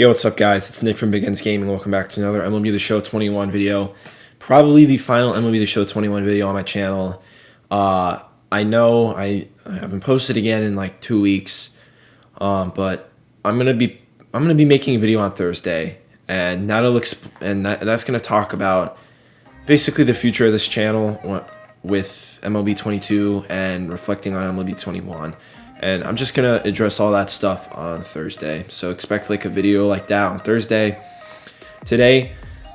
Yo, what's up, guys? It's Nick from Big Ends Gaming. Welcome back to another MLB The Show 21 video. Probably the final MLB The Show 21 video on my channel. I know I haven't posted again in like 2 weeks, but I'm gonna be making a video on Thursday, and that's gonna talk about basically the future of this channel with MLB 22 and reflecting on MLB 21. And I'm just going to address all that stuff on Thursday. So expect like a video like that on Thursday. Today,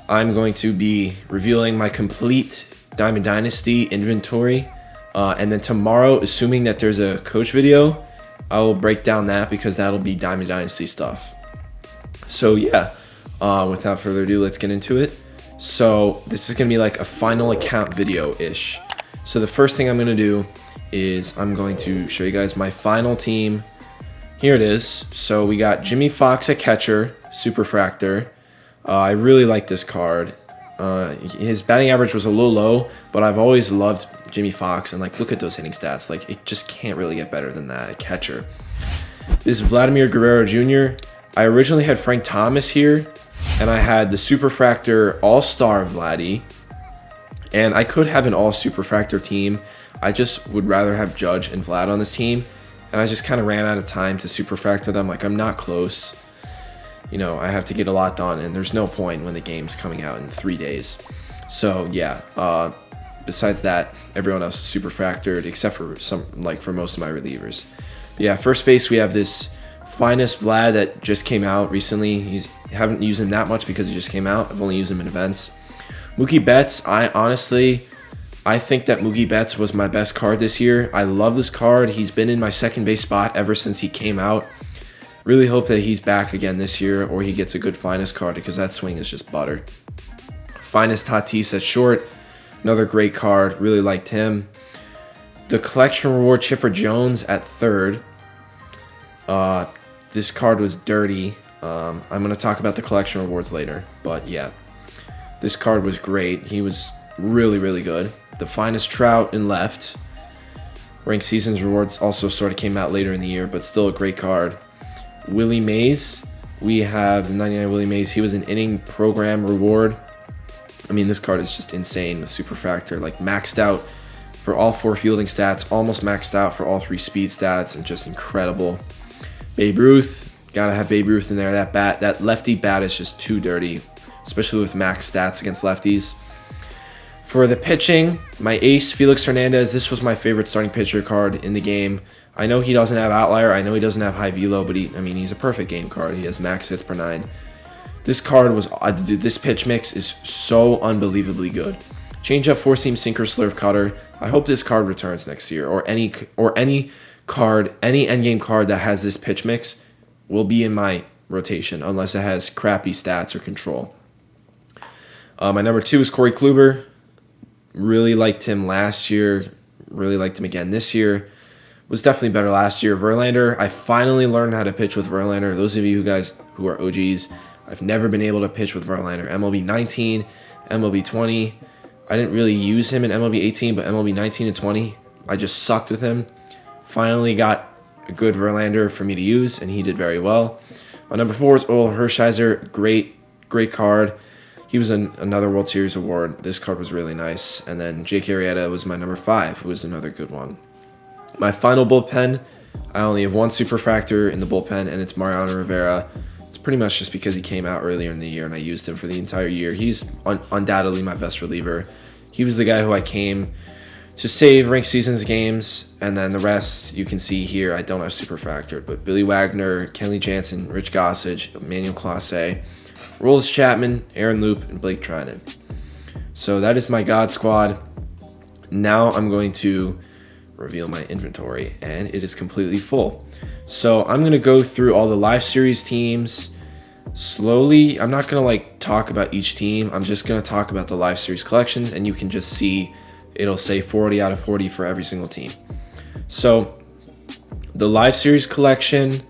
I'm going to be revealing my complete Diamond Dynasty inventory. And then tomorrow, assuming that there's a coach video, I will break down that because that'll be Diamond Dynasty stuff. So yeah, without further ado, let's get into it. So this is going to be like a final account video-ish. So the first thing I'm going to do is I'm going to show you guys my final team. Here it is. So we got Jimmy Fox at catcher, Superfractor. I really like this card. His batting average was a little low, but I've always loved Jimmy Fox, and like look at those hitting stats. Like it just can't really get better than that at catcher. This is Vladimir Guerrero Jr. I originally had Frank Thomas here, and I had the Superfractor All-Star Vladdy, and I could have an all Superfractor team. I just would rather have Judge and Vlad on this team, and I just kind of ran out of time to Superfractor them. Like, I'm not close. You know, I have to get a lot done, and there's no point when the game's coming out in 3 days. So, yeah, besides that, everyone else is Superfractored, except for for most of my relievers. But yeah, first base, we have this Finest Vlad that just came out recently. Haven't used him that much because he just came out. I've only used him in events. Mookie Betts, I think that Mookie Betts was my best card this year. I love this card. He's been in my second base spot ever since he came out. Really hope that he's back again this year, or he gets a good Finest card because that swing is just butter. Finest Tatis at short, another great card. Really liked him. The Collection Reward Chipper Jones at third. This card was dirty. I'm going to talk about the Collection Rewards later, but yeah. This card was great. He was really, really good. The Finest Trout in left. Ranked Seasons Rewards also sort of came out later in the year, but still a great card. Willie Mays. We have 99 Willie Mays. He was an inning program reward. I mean, this card is just insane with Superfractor. Like, maxed out for all 4 fielding stats, almost maxed out for all 3 speed stats, and just incredible. Babe Ruth. Gotta have Babe Ruth in there. That lefty bat is just too dirty, especially with max stats against lefties. For the pitching, my ace, Felix Hernandez. This was my favorite starting pitcher card in the game. I know he doesn't have outlier. I know he doesn't have high velo, but he's a perfect game card. He has max hits per 9. This card was, dude, this pitch mix is so unbelievably good. Changeup, 4-seam, sinker, slurve, cutter. I hope this card returns next year, or any endgame card that has this pitch mix will be in my rotation, unless it has crappy stats or control. My number 2 is Corey Kluber. Really liked him last year. Really liked him again this year. Was definitely better last year. Verlander, I finally learned how to pitch with Verlander. Those of you guys who are OGs, I've never been able to pitch with Verlander. MLB 19, MLB 20. I didn't really use him in MLB 18, but MLB 19 and 20, I just sucked with him. Finally got a good Verlander for me to use, and he did very well. My number 4 is Earl Hirschheiser. Great card. He was another World Series award. This card was really nice. And then Jake Arrieta was my number 5, who was another good one. My final bullpen, I only have 1 Superfractor in the bullpen, and it's Mariana Rivera. It's pretty much just because he came out earlier in the year, and I used him for the entire year. He's undoubtedly my best reliever. He was the guy who I came to save ranked seasons games, and then the rest you can see here. I don't have Superfractored, but Billy Wagner, Kenley Jansen, Rich Gossage, Emmanuel Clase, Rolls Chapman, Aaron Loop, and Blake Trinan. So that is my God Squad. Now I'm going to reveal my inventory, and it is completely full. So I'm going to go through all the live series teams slowly. I'm not going to talk about each team. I'm just going to talk about the live series collections, and you can just see it'll say 40 out of 40 for every single team. So the live series collection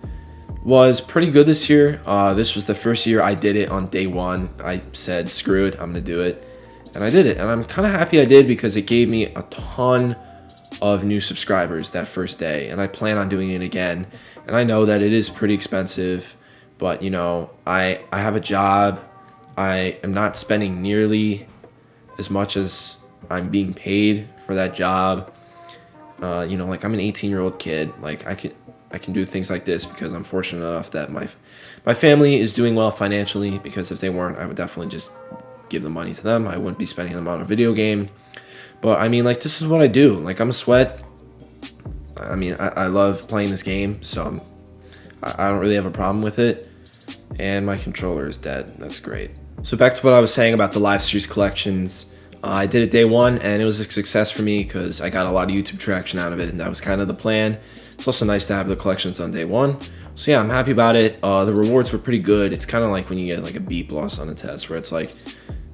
was pretty good this year. This was the first year I did it on day 1. I said, screw it, I'm going to do it. And I did it. And I'm kind of happy I did because it gave me a ton of new subscribers that first day. And I plan on doing it again. And I know that it is pretty expensive, But, you know, I have a job. I am not spending nearly as much as I'm being paid for that job. You know, like I'm an 18-year-old kid. Like I can do things like this because I'm fortunate enough that my family is doing well financially, because if they weren't, I would definitely just give the money to them. I wouldn't be spending them on a video game. But I mean, like, this is what I do. Like, I'm a sweat. I mean, I love playing this game, so I don't really have a problem with it. And my controller is dead. That's great. So back to what I was saying about the live series collections. I did it day one, and it was a success for me because I got a lot of YouTube traction out of it, and that was kind of the plan. It's also nice to have the collections on day one. So yeah, I'm happy about it. The rewards were pretty good. It's kind of like when you get like a B+ on a test, where it's like,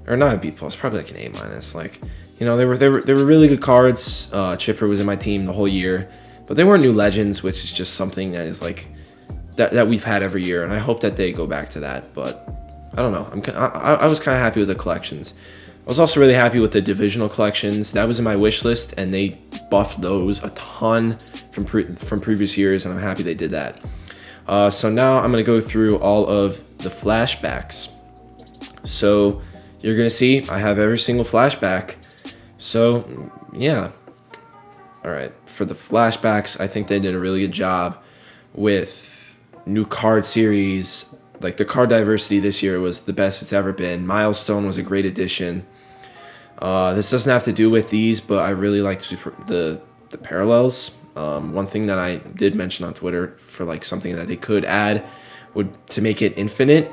or not a B+, probably like an A-. Like, you know, they were really good cards. Chipper was in my team the whole year, but they weren't new legends, which is just something that is like that we've had every year, and I hope that they go back to that. But I don't know. I was kind of happy with the collections. I was also really happy with the divisional collections. That was in my wish list, and they buffed those a ton from previous years, and I'm happy they did that. So now I'm going to go through all of the flashbacks. So you're going to see I have every single flashback. So yeah. All right. For the flashbacks, I think they did a really good job with new card series. Like, the card diversity this year was the best it's ever been. Milestone was a great addition. This doesn't have to do with these, but I really liked the parallels. One thing that I did mention on Twitter for like something that they could add would to make it infinite,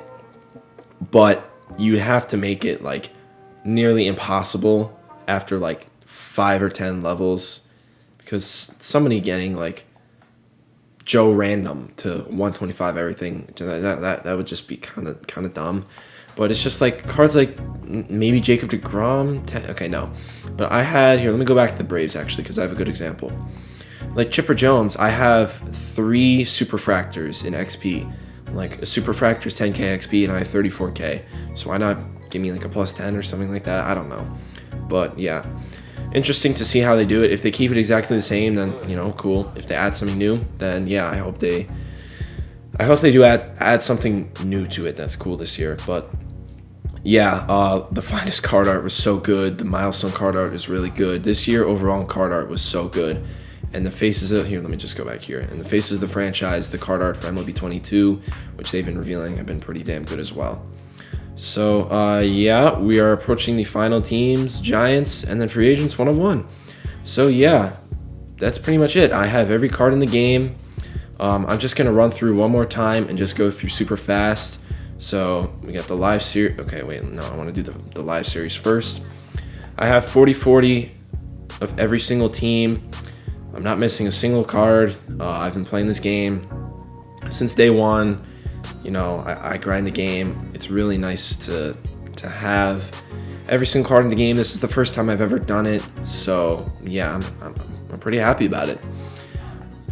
but you'd have to make it like nearly impossible after like 5 or 10 levels, because somebody getting like Joe Random to 125 everything, that would just be kind of dumb. But it's just like cards like maybe Jacob deGrom. Okay, no. But I had here. Let me go back to the Braves actually, because I have a good example. Like Chipper Jones, I have 3 Superfractors in XP. Like a Superfractor is 10k XP, and I have 34k. So why not give me like a +10 or something like that? I don't know. But yeah, interesting to see how they do it. If they keep it exactly the same, then, you know, cool. If they add something new, then yeah, I hope they do add something new to it that's cool this year. But yeah, the finest card art was so good. The milestone card art is really good. This year, overall card art was so good. And the faces of, here, let me just go back here. And the faces of the franchise, the card art for MLB 22, which they've been revealing, have been pretty damn good as well. So, yeah, we are approaching the final teams, Giants, and then free agents 1 of 1. So, yeah, that's pretty much it. I have every card in the game. I'm just going to run through one more time and just go through super fast. So, we got the live series. Okay, wait, no, I want to do the live series first. I have 40-40 of every single team. I'm not missing a single card. I've been playing this game since day one. You know, I grind the game. It's really nice to have every single card in the game. This is the first time I've ever done it. So, yeah, I'm pretty happy about it.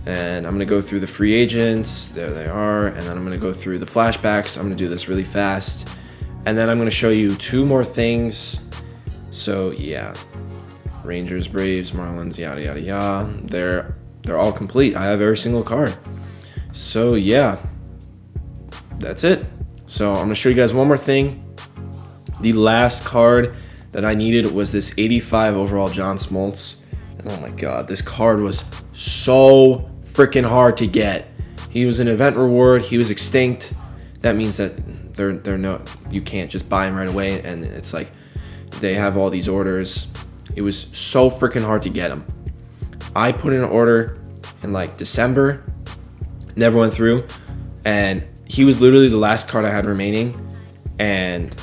And I'm going to go through the free agents. There they are. And then I'm going to go through the flashbacks. I'm going to do this really fast. And then I'm going to show you 2 more things. So, yeah. Rangers, Braves, Marlins, yada, yada, yada. They're all complete. I have every single card. So, yeah. That's it. So, I'm going to show you guys one more thing. The last card that I needed was this 85 overall John Smoltz. And oh my god, this card was so freaking hard to get. He was an event reward. He was extinct. That means that you can't just buy him right away, and it's like they have all these orders. It was so freaking hard to get him. I put in an order in like December, never went through, and he was literally the last card I had remaining, and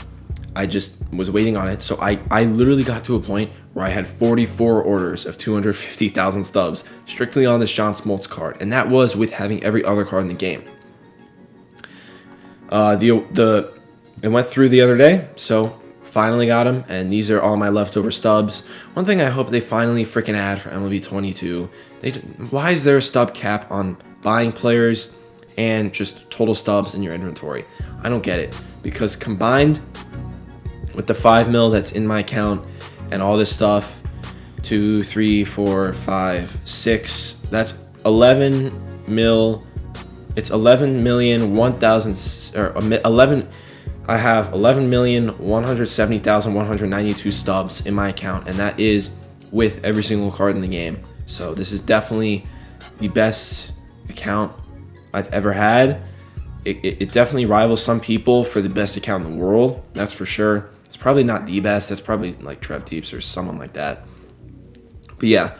I just was waiting on it. So I literally got to a point where I had 44 orders of 250,000 stubs strictly on this John Smoltz card, and that was with having every other card in the game. It went through the other day, so finally got him, and these are all my leftover stubs. One thing I hope they finally freaking add for MLB 22, why is there a stub cap on buying players and just total stubs in your inventory? I don't get it, because combined with the 5 mil that's in my account and all this stuff, 2, 3, 4, 5, 6, that's 11 mil It's 11,001,000 or 11. I have 11,170,192 stubs in my account, and that is with every single card in the game. So this is definitely the best account I've ever had. It definitely rivals some people for the best account in the world. That's for sure. It's probably not the best. That's probably like Trev Teeps or someone like that. But yeah,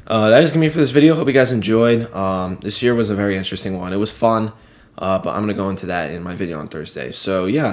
that is going to be it for this video. Hope you guys enjoyed. This year was a very interesting one. It was fun, but I'm going to go into that in my video on Thursday. So yeah.